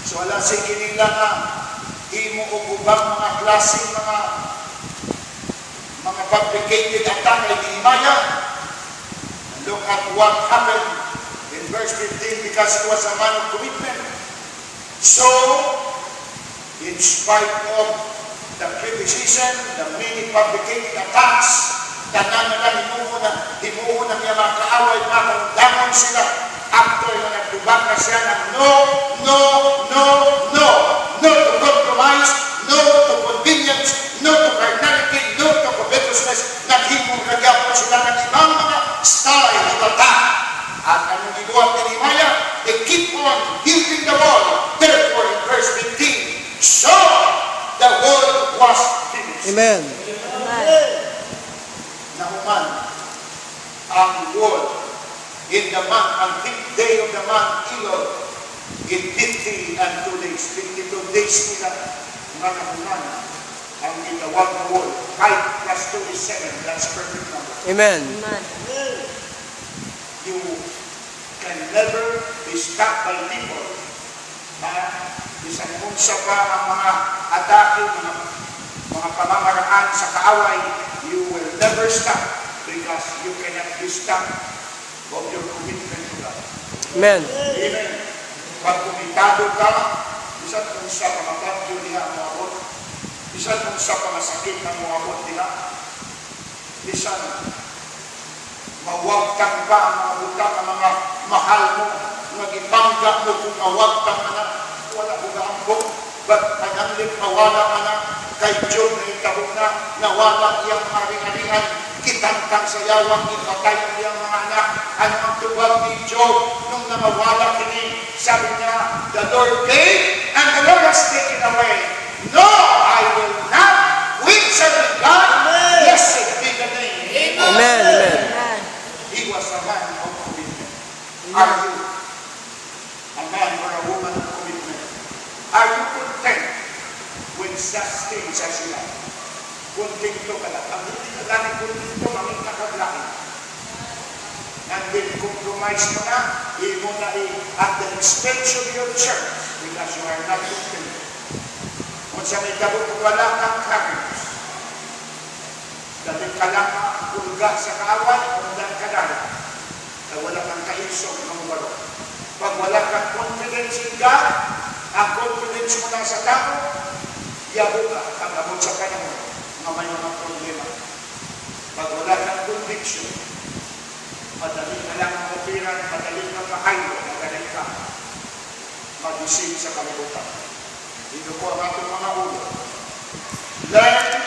So wala sige nila na imo o ubang mga klaseng mga fabricated attack kay Nehemiah. Look at what happened in verse 15, because he was a man of commitment. So, in spite of the criticism, the many fabricated attacks, tanan na himuon na niya mga kaaway, makamdaman sila after na nagtubag na siya ng no to compromise, no to convenience, no to carnality, no to covetousness. Naghimong nagyapon sila ng ibang mga style of attack. At anong gibuhat ni Nehemiah? They keep on building the wall. Therefore, in verse 15, so the wall was finished. Amen. Nahuman ang wall in the month, ang 5th day of the month, Elul, in 52 days. 52 days nila nga nahuman ang ginawang wall. 5 plus 2 is 7. That's perfect number. Amen. You can never be stopped by people. Bisan unsa pa ang mga atake, mga pamamaraan sa kaaway, you will never stop because you cannot be stopped of your commitment to God. Amen. Amen. Pag kumitado ka, bisan unsa pa mapagyo diha ang mga abot, bisan unsa pa masakit ang mga abot diha, bisan mawagtang pa ang mga butang, ang mga mahal mo, magipangga mo kung mawagtang na, wala ko na ambok, but pananglit mawala ka na, kay Job na itahong na, nawala iyang maring-aringan, kitangtang sa yawang, ipatay ang iyang mga anak. Ano ang tubag ni Job nung namawala kini? Sabi niya, the Lord gave, and the Lord has taken away. No, I will not quit serving God. Blessed be the name. Amen. Amen. He was a man of commitment. Are you a man or a woman of commitment? Are you content with such things as you have? Kontento ka lang. Ang hindi ka lang kontento, mamita ka lang. And then compromise mo na, mo na at the expense of your church because you are not content. Kung sa may kabot, wala kang courage. Dahil ka lang ulga sa kaaway, undan ka lang. Na wala kang kaisog ng walo. Pag wala kang confidence in God, ang confidence mo na sa tao, yabo ka, pag-abot sa kanya na may mga problema. Pag wala kang conviction, madali ka lang ang opiran, madali kang makayo, madali ka mag-isip sa kalibutan. Dito po ang atong mga